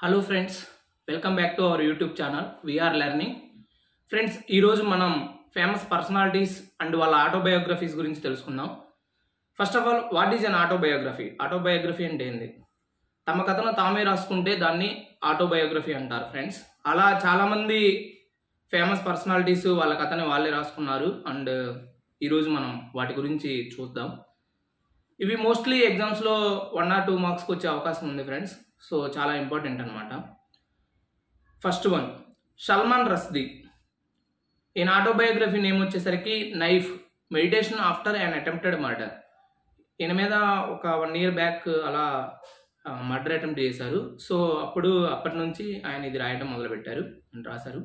Hello friends, welcome back to our YouTube channel VR learning. Friends, ఈరోజు మనం famous personalities and వాళ్ళ autobiographies గురించి తెలుసుకుందాం. First of all, what is an autobiography? Autobiography అంటే ఏంది? తమ కథను తామే రాసుకుంటే దాన్ని ఆటోబయోగ్రఫీ అంటారు. ఫ్రెండ్స్, అలా చాలామంది ఫేమస్ పర్సనాలిటీస్ వాళ్ళ కథని వాళ్ళే రాసుకున్నారు. అండ్ ఈరోజు మనం వాటి గురించి చూద్దాం. ఇవి మోస్ట్లీ ఎగ్జామ్స్లో 1 or 2 మార్క్స్కి వచ్చే అవకాశం ఉంది ఫ్రెండ్స్. సో చాలా ఇంపార్టెంట్ అనమాట. First one, Salman Rushdie. ఈయన ఆటోబయోగ్రఫీ నేమ్ వచ్చేసరికి knife, meditation after an attempted murder. ఈయన మీద ఒక 1 year బ్యాక్ అలా మర్డర్ అటెంప్ట్ చేశారు. సో అప్పటి నుంచి ఆయన ఇది రాయడం మొదలుపెట్టారు అని రాశారు.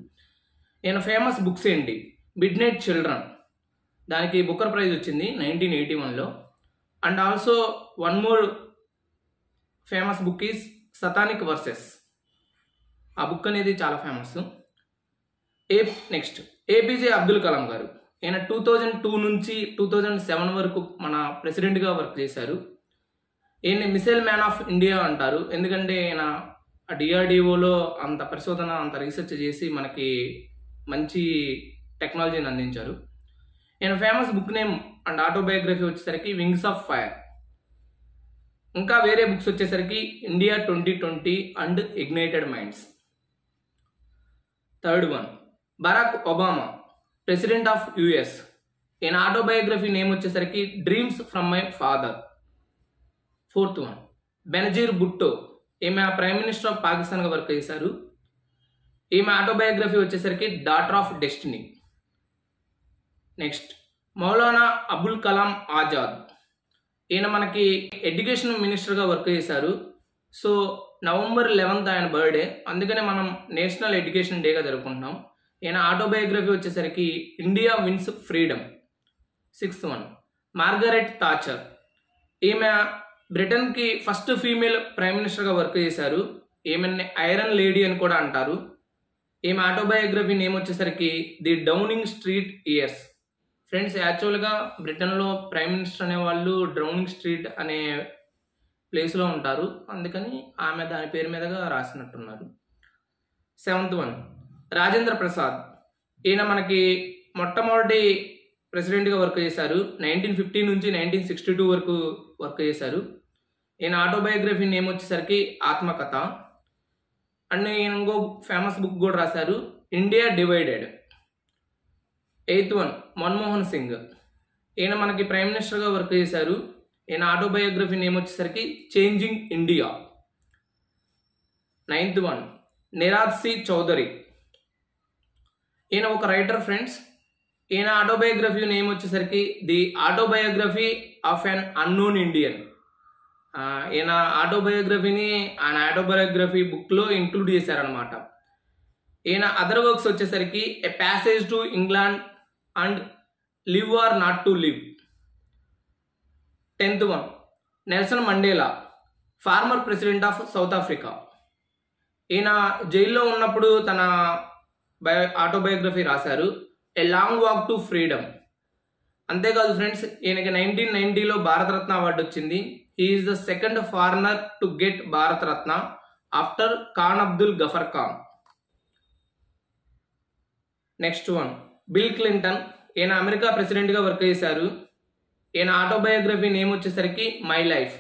ఈయన ఫేమస్ బుక్స్ ఏంటి? మిడ్ నైట్ చిల్డ్రన్, దానికి బుకర్ ప్రైజ్ వచ్చింది 1981లో. And also one more famous book is Satanic Verses. ఆ బుక్ అనేది చాలా famous. Next, APJ Abdul Kalam గారు. ఈయన 2002 నుంచి 2007 వరకు మన ప్రెసిడెంట్గా వర్క్ చేశారు. ఈయన్ని మిసైల్ మ్యాన్ ఆఫ్ ఇండియా అంటారు. ఎందుకంటే ఈయన డిఆర్డిఓలో అంత పరిశోధన, అంత రీసెర్చ్ చేసి మనకి మంచి టెక్నాలజీని అందించారు. ఈయన famous book name and autobiography వచ్చేసరికి వింగ్స్ ఆఫ్ ఫైర్. ఇంకా వేరే బుక్స్ వచ్చేసరికి India 2020 and Ignited Minds. Third one, Barack Obama, president of US. ఈయన ఆటోబయోగ్రఫీ నేమ్ వచ్చేసరికి Dreams from My Father. Fourth one, Benazir Bhutto. ఈమె ప్రైమ్ మినిస్టర్ ఆఫ్ పాకిస్తాన్గా work చేశారు. ఈమె ఆటోబయోగ్రఫీ వచ్చేసరికి Daughter of Destiny. Next, Maulana Abul Kalam Azad. ఈయన మనకి ఎడ్యుకేషన్ మినిస్టర్గా వర్క్ చేశారు. సో November 11th ఆయన బర్త్డే, అందుకనే మనం నేషనల్ ఎడ్యుకేషన్ డేగా జరుపుకుంటున్నాం. ఈయన ఆటోబయోగ్రఫీ వచ్చేసరికి India Wins Freedom. Sixth one, Margaret Thatcher. ఈమె బ్రిటన్కి ఫస్ట్ ఫీమేల్ ప్రైమ్ మినిస్టర్గా వర్క్ చేశారు. ఈమెని ఐరన్ లేడీ అని కూడా అంటారు. ఈమె ఆటోబయోగ్రఫీ నేమ్ వచ్చేసరికి the Downing Street Years. Friends, యాక్చువల్గా బ్రిటన్లో ప్రైమ్ మినిస్టర్ అనే వాళ్ళు డౌనింగ్ స్ట్రీట్ అనే ప్లేస్లో ఉంటారు. అందుకని ఆమె దాని పేరు మీదగా రాసినట్టున్నారు. Seventh one, Rajendra Prasad. ఈయన మనకి మొట్టమొదటి ప్రెసిడెంట్గా వర్క్ చేశారు. 1950 నుంచి 1962 వరకు వర్క్ చేశారు. ఈయన ఆటోబయోగ్రఫీ నేమ్ వచ్చేసరికి ఆత్మకథ. అండ్ ఈయన ఇంకో ఫేమస్ బుక్ కూడా రాశారు, India divided. Eighth one, Manmohan Singh. ఈయన మనకి ప్రైమ్ మినిస్టర్గా వర్క్ చేశారు. ఈయన ఆటోబయోగ్రఫీ నేమ్ వచ్చేసరికి changing India. Ninth one, Nirad C Chaudhuri. ఈయన ఒక రైటర్ ఫ్రెండ్స్. ఈయన ఆటోబయోగ్రఫీ నేమ్ వచ్చేసరికి the autobiography of an unknown Indian. ఈయన ఆటోబయోగ్రఫీని ఆయన ఆటోబయోగ్రఫీ బుక్లో ఇంక్లూడ్ చేశారనమాట. ఈయన అదర్ వర్క్స్ వచ్చేసరికి a passage to England and live or not to live. 10th one, Nelson Mandela, former president of South Africa. ఈయన జైల్లో ఉన్నప్పుడు తన ఆటోబయోగ్రఫీ రాశారు, a long walk to freedom. అంతేకాదు ఫ్రెండ్స్, ఈయనకి 1990లో భారతరత్న అవార్డు వచ్చింది. He is the second foreigner to get Bharat Ratna after Khan Abdul Ghaffar Khan. Next one, Bill Clinton. ఈయన అమెరికా ప్రెసిడెంట్గా వర్క్ చేశారు. ఈయన ఆటోబయోగ్రఫీ నేమ్ వచ్చేసరికి మై లైఫ్.